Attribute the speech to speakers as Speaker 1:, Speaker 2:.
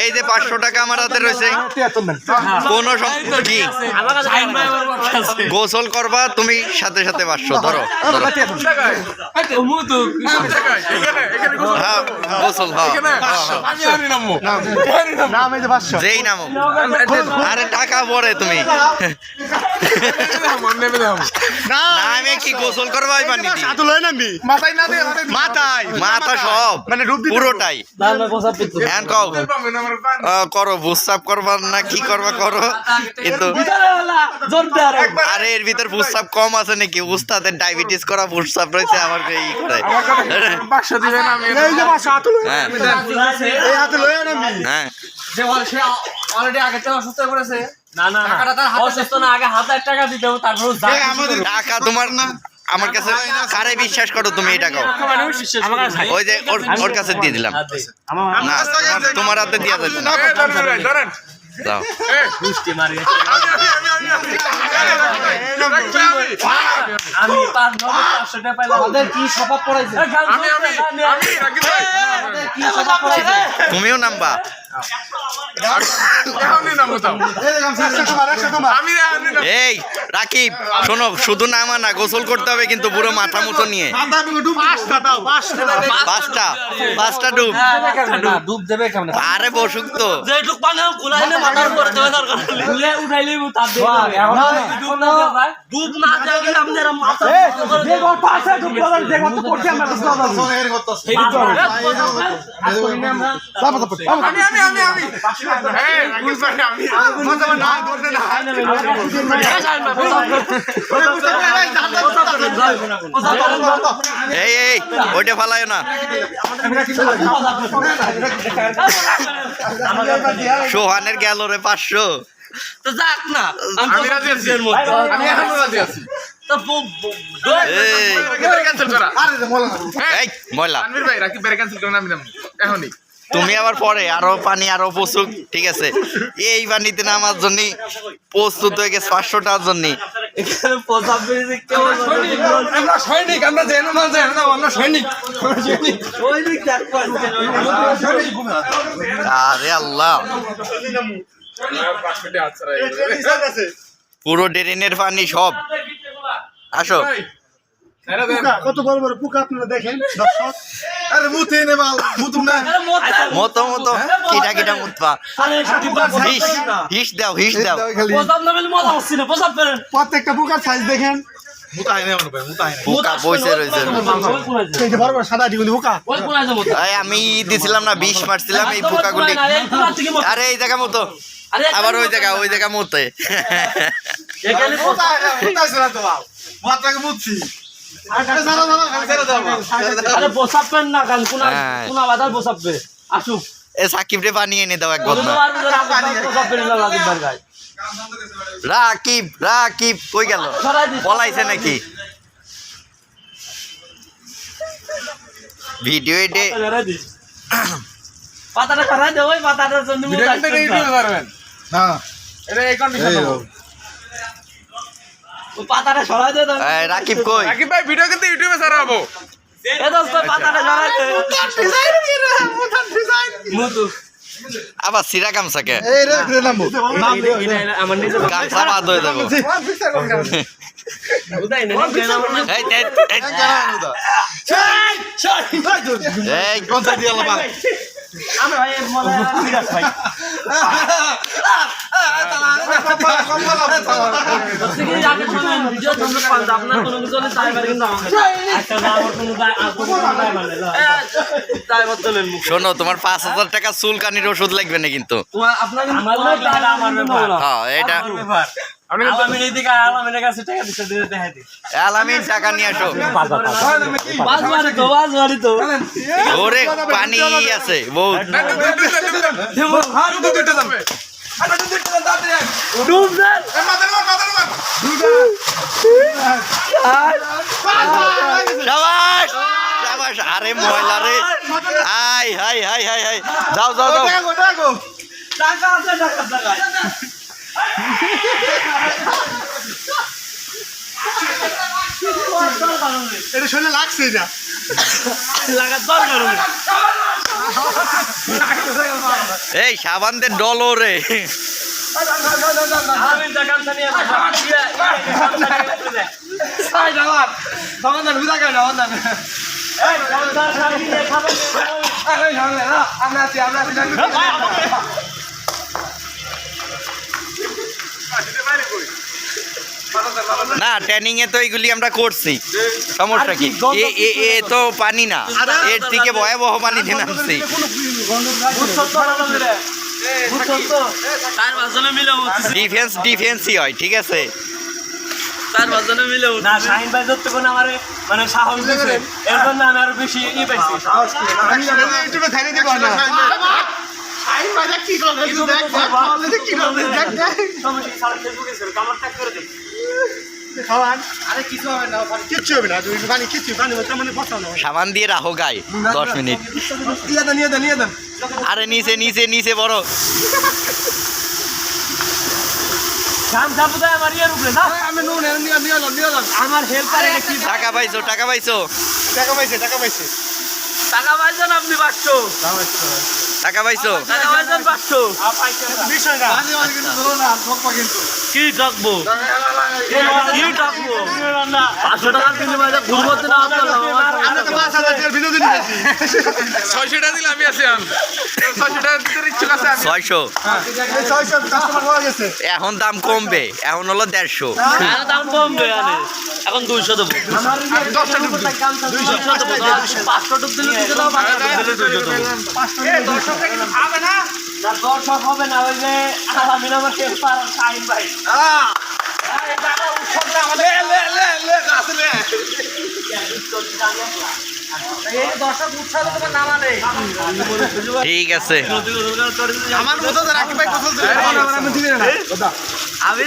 Speaker 1: এই যে 500 টাকা আমার হাতে রয়েছে, কোন কি গোসল করবা তুমি সাথে সাথে 500 ধরো হ্যাঁ গোসল যেই নামো আরে টাকা পড়ে তুমি নামে কি গোসল করবা মাথা সব মানে পুরোটাই করো বুসাপ করবার না কি করবা করো, কিন্তু আরে এর ভিতর বুসাপ কম আছে নাকি? উস্তাদের ডায়াবেটিস করা বুসাপ রয়েছে, আমার এই করে টাকা তোমার না আমার কাছে কারে বিশ্বাস করো তুমি? এই টাকা ওই যে ওর কাছে দিয়ে দিলাম না, তোমার হাতে দিয়ে যাবে না। তুমিও নামবা এই রাকিব শোনো, শুধু নামা না, গোসল করতে হবে কিন্তু পুরো মাথা মুতো নিয়ে। 5টা ডুব দেবে। আরে বসুক তো এই ওইটা ফালায় না। সোহানের গেল রে 500।
Speaker 2: তো যাক না, আমি রাজি আছি, আমি এখন রাজি আছি।
Speaker 1: তুমি আবার পরে আরো পানি আরো প্রস্তুত, ঠিক আছে? এই পানিতে নামার জন্য প্রস্তুত হয়ে গেছে 500 টাকার জন্য। আরে আল্লাহ, পুরো ড্রেনের পানি সব। আসো
Speaker 3: কত বড় বড় পোকা আপনারা দেখেন দর্শক। আরে মুতে নে মাল মুতুম না
Speaker 1: মতো কিটা মুতবা। হিস দাও
Speaker 3: প্রত্যেকটা পোকার সাইজ দেখেন।
Speaker 1: পোকা বসে রয়েছে।
Speaker 3: এই যে বড় বড় সাদা ডিগুলি পোকা।
Speaker 1: আমি দিছিলাম না 20 মারছিলাম এই পোকাগুলি। আরে এই জায়গা মতো, আবার ওই জায়গা মতে।
Speaker 2: এখানে
Speaker 3: মুতছি।
Speaker 1: সাকিব রে পানি এনে দাও একবার না। রাকিব কই গেল? পলাইছে নাকি? ভিডিও এডে
Speaker 2: পাতাটা খারাপ দেবো, পাতাটার জন্য পাতাটা সরাই দে।
Speaker 1: রাকিব কই?
Speaker 2: রাকিব ভাই ভিডিও কিন্তু ইউটিউবে ছাড়াবো। এ দোস্ত পাতাটা সরাই দে। মুতু
Speaker 1: আবার সিরা গামছাকে
Speaker 3: এই রে নামবো
Speaker 2: আমার নিজে
Speaker 1: গামছা বাদ হয়ে যাবো।
Speaker 2: উদাই না
Speaker 1: এই কোন সাইড দিয়ে আলাবা?
Speaker 2: আমি ভাই মনে বিরাট ভাই
Speaker 1: শোনো, তোমার 5000 টাকা চুলকানির ওষুধ লাগবে না কিন্তু। হ্যাঁ এটা আলামিন টাকা নিয়ে আসো। ওরে পানি আছে বহুত। আরে ময়লা রে, হাই যাও
Speaker 3: এটা শরীরে লাগছে এটা
Speaker 2: লাগার দরকার নেই।
Speaker 1: এই সাবানদের ডল রে
Speaker 2: আমি যা গামছা নিয়ে আসি, গামছা নিয়ে উপরে দে। এই, গামছা শাড়ি নিয়ে খাবেন। ভাই, আমাকে
Speaker 1: না ট্রেনিং এ তো এইগুলি আমরা করছি সমস্যা কি এ তো পানি না এর থেকে ভয়াবহ পানিতে নামছি ডিফেন্সই হয় ঠিক আছে
Speaker 2: না, শাহিন ভাই যত কোন আমারে মানে সাহস দিছে, এর জন্য আমি আরো বেশি পাইছি।
Speaker 3: একটু ধ্যানে দিব না আই মাঝে কি করবে দেখ কি করবে দেখ
Speaker 2: সমস্যা কি, সারা ফেসবুকে ছিল, কামার টাক করে দেই।
Speaker 3: খাওয়ান আরে কিছু হবে না কিচ্ছু হবে না তুই পানি কিচ্ছু পানি মানে বসাও না
Speaker 1: সাবান দিয়ে রাখো গায়ে 10 মিনিট
Speaker 3: নিয়ে দেন
Speaker 1: আরে নিচে বড়
Speaker 2: গামছা বুঝায় আমার ইয়ের উপরে না,
Speaker 3: আমি নিয়ে
Speaker 2: আমার হেল্পারে কি
Speaker 1: টাকা পাইছো
Speaker 3: টাকা পাইছে
Speaker 2: টাকা পাইছেন আপনি 500,
Speaker 1: টাকা পাইছো
Speaker 2: টাকা পাইছেন 500।
Speaker 3: বিষয় না পানি মানে কিন্তু ধরো না ঠকবা কিন্তু
Speaker 2: কি ডাকবো, কি ডাকবো? 500 টাকা দিলে মানে ঘুরবতে না
Speaker 3: আমরা তো 5000 টাকার বিনোদন নিয়েছি 600 টাকা দিলে আমি আসি 600 টাকা দিতে ইচ্ছুক আছে আমি
Speaker 1: 600
Speaker 3: 600 কাস্টমার হয়ে গেছে
Speaker 1: এখন দাম কমবে এখন হলো 150
Speaker 2: আর দাম কমবে আরে, এখন 200 দেবো।
Speaker 3: 10টা ডুব
Speaker 2: 200 দেবো, 500 টুক দিলে দিতে দাও, 500 টুক দিলে 200 দেবো।
Speaker 3: 500 টাকা কিন্তু খাবে না
Speaker 2: না, দর্শক হবে না, ওই যে আলামিন আমার হেল্পার শাহিন ভাই। এই টাকা উৎসবটা আমাদের
Speaker 3: আসলে
Speaker 2: এই দর্শক উৎসব তোমার নামা নেই।
Speaker 1: ঠিক আছে
Speaker 3: আমার মতো রাখবে কোথাও আমি দিবে না
Speaker 2: আমি